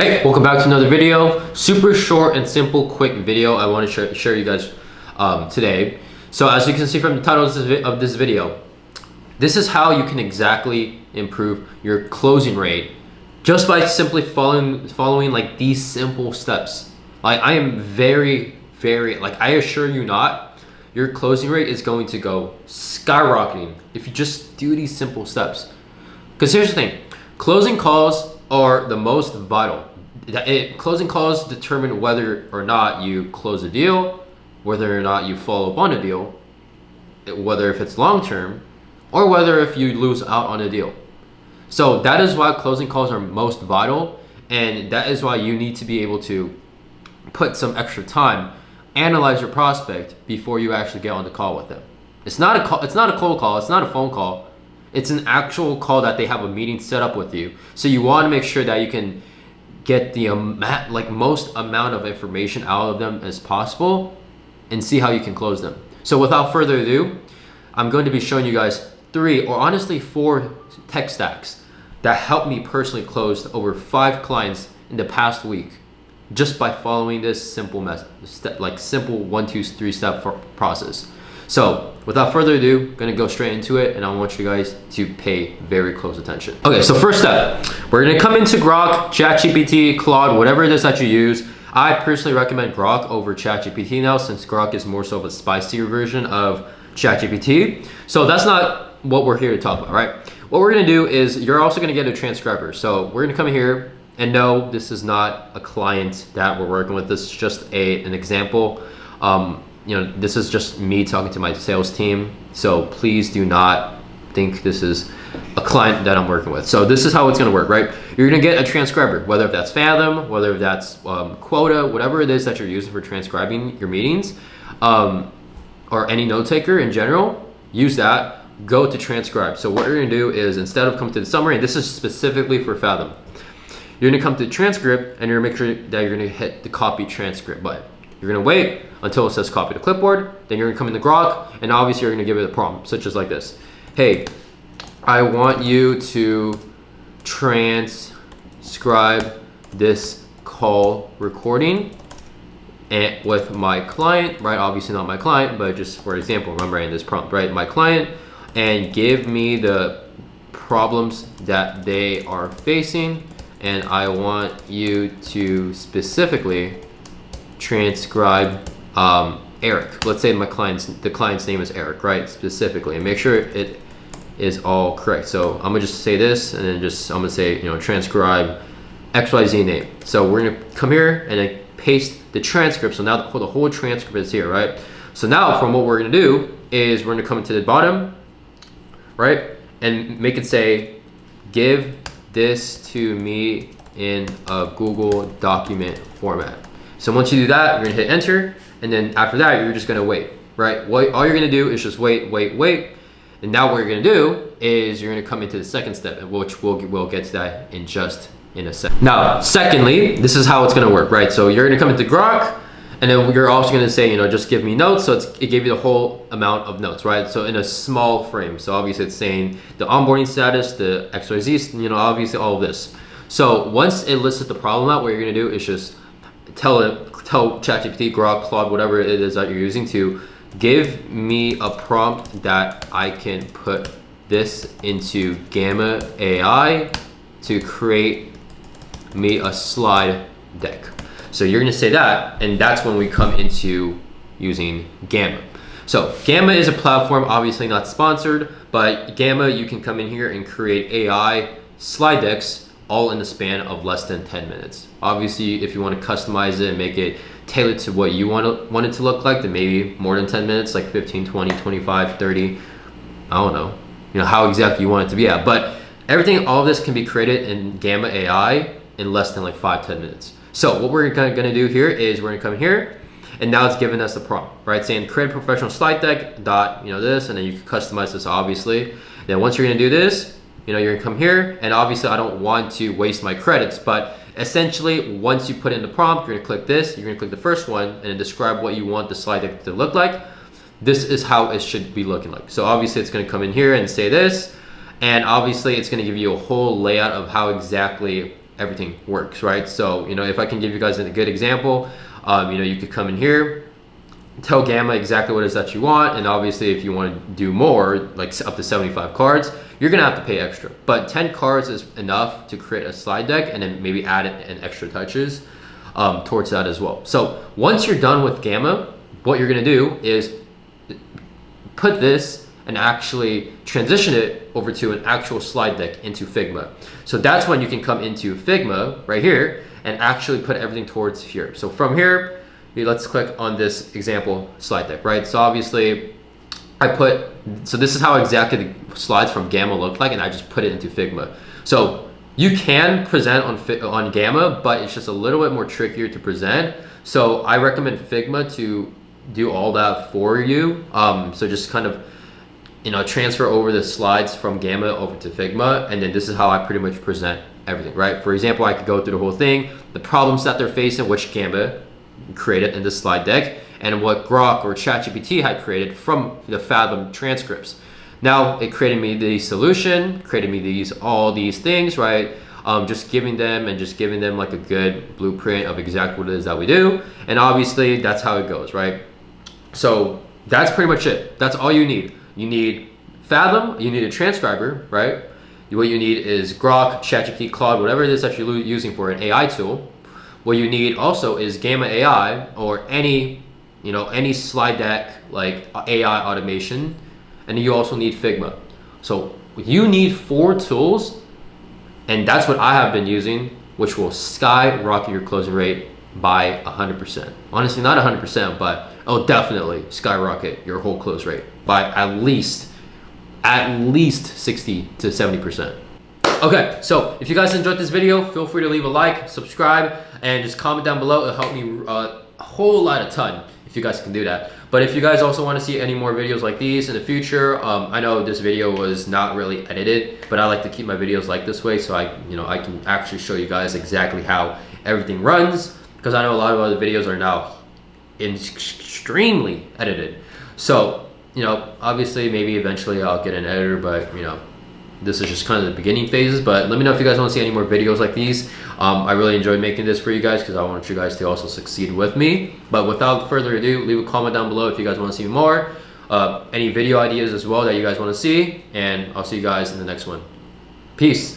Hey, welcome back to another video. Super short and simple, quick video I want to share you guys today. So as you can see from the title of this video, this is how you can exactly improve your closing rate just by simply following like these simple steps. Like I am very, I assure you not, your closing rate is going to go skyrocketing if you just do these simple steps. Because here's the thing, closing calls are the most vital. Closing calls determine whether or not you close a deal, whether or not you follow up on a deal, whether if it's long term, or whether if you lose out on a deal. So that is why closing calls are most vital, and that is why you need to be able to put some extra time, analyze your prospect before you actually get on the call with them. It's not a call, it's not a cold call, it's not a phone call. It's an actual call that they have a meeting set up with you. So you want to make sure that you can get the most amount of information out of them as possible and see how you can close them. So without further ado, I'm going to be showing you guys 3 or honestly 4 tech stacks that helped me personally close over 5 clients in the past week just by following this simple simple 1, 2, 3 step process. So without further ado, I'm gonna go straight into it, and I want you guys to pay very close attention. Okay, so first step, we're gonna come into Grok, ChatGPT, Claude, whatever it is that you use. I personally recommend Grok over ChatGPT now, since Grok is more so of a spicier version of ChatGPT. So that's not what we're here to talk about, right? What we're gonna do is you're also gonna get a transcriber. So we're gonna come here, and no, this is not a client that we're working with. This is just an example. This is just me talking to my sales team. So please do not think this is a client that I'm working with. So this is how it's gonna work, right? You're gonna get a transcriber, whether that's Fathom, whether that's Quota, whatever it is that you're using for transcribing your meetings, or any note taker in general, use that, go to transcribe. So what you're gonna do is, instead of coming to the summary, and this is specifically for Fathom, you're gonna come to transcript and you're gonna make sure that you're gonna hit the copy transcript button. You're gonna wait until it says copy to clipboard, then you're gonna come into Grok, and obviously you're gonna give it a prompt, such as like this. Hey, I want you to transcribe this call recording and with my client, right? Obviously not my client, but just for example, remember in this prompt, right? My client, and give me the problems that they are facing, and I want you to specifically transcribe Eric. Let's say the client's name is Eric, right? Specifically, and make sure it is all correct. So I'm gonna just say this, and then I'm gonna say, transcribe XYZ name. So we're gonna come here and then paste the transcript. So now the whole transcript is here, right? So now from what we're gonna do is we're gonna come to the bottom, right? And make it say, give this to me in a Google document format. So once you do that, you're gonna hit enter, and then after that, you're just gonna wait, right? All you're gonna do is just wait. And now what you're gonna do is you're gonna come into the second step, which we'll get to that in a second. Now, secondly, this is how it's gonna work, right? So you're gonna come into Grok, and then you're also gonna say, just give me notes. So it gave you the whole amount of notes, right? So in a small frame. So obviously it's saying the onboarding status, the XYZ, obviously all of this. So once it listed the problem out, what you're gonna do is just tell ChatGPT, Grok, Claude, whatever it is that you're using, to give me a prompt that I can put this into Gamma AI to create me a slide deck. So you're gonna say that, and that's when we come into using Gamma. So Gamma is a platform, obviously not sponsored, but Gamma, you can come in here and create AI slide decks all in the span of less than 10 minutes. Obviously, if you want to customize it and make it tailored to what you want it to look like, then maybe more than 10 minutes, like 15, 20, 25, 30, I don't know, how exactly you want it to be at. But all of this can be created in Gamma AI in less than like 5-10 minutes. So what we're gonna do here is we're gonna come here, and now it's giving us the prompt, right? Saying create a professional slide deck, this, and then you can customize this obviously. Then once you're gonna do this, you're gonna come here, and obviously I don't want to waste my credits, but essentially once you put in the prompt, you're gonna click this, you're gonna click the first one, and then describe what you want the slide deck to look like. This is how it should be looking like. So obviously it's gonna come in here and say this, and obviously it's gonna give you a whole layout of how exactly everything works, right? So, you know, if I can give you guys a good example, you know, you could come in here, tell Gamma exactly what it is that you want, and obviously if you want to do more, like up to 75 cards, you're gonna have to pay extra. But 10 cards is enough to create a slide deck, and then maybe add in extra touches towards that as well. So once you're done with Gamma, what you're gonna do is put this and actually transition it over to an actual slide deck into Figma. So that's when you can come into Figma right here and actually put everything towards here. So from here, let's click on this example slide deck, right? So obviously so this is how exactly the slides from Gamma look like, and I just put it into Figma. So you can present on Gamma, but it's just a little bit more trickier to present. So I recommend Figma to do all that for you. So just kind of, you know, transfer over the slides from Gamma over to Figma, and then this is how I pretty much present everything, right? For example, I could go through the whole thing, the problems that they're facing, which Gamma created in this slide deck, and what Grok or ChatGPT had created from the Fathom transcripts. Now it created me the solution, created me all these things, right? Just giving them like a good blueprint of exactly what it is that we do. And obviously that's how it goes, right? So that's pretty much it. That's all you need. You need Fathom, you need a transcriber, right? What you need is Grok, ChatGPT, Claude, whatever it is that you're using for an AI tool. What you need also is Gamma AI, or any slide deck like AI automation, and you also need Figma. So you need 4 tools, and that's what I have been using, which will skyrocket your closing rate by 100%. Honestly, not 100%, but it'll definitely skyrocket your whole close rate by at least 60 to 70%. Okay, so if you guys enjoyed this video, feel free to leave a like, subscribe, and just comment down below. It'll help me a whole lot, a ton, if you guys can do that. But if you guys also want to see any more videos like these in the future, I know this video was not really edited, but I like to keep my videos like this way, so I can actually show you guys exactly how everything runs, because I know a lot of other videos are now extremely edited. So, you know, obviously maybe eventually I'll get an editor, but you know, this is just kind of the beginning phases. But let me know if you guys want to see any more videos like these. I really enjoyed making this for you guys because I want you guys to also succeed with me. But without further ado, leave a comment down below if you guys want to see more. Any video ideas as well that you guys want to see. And I'll see you guys in the next one. Peace.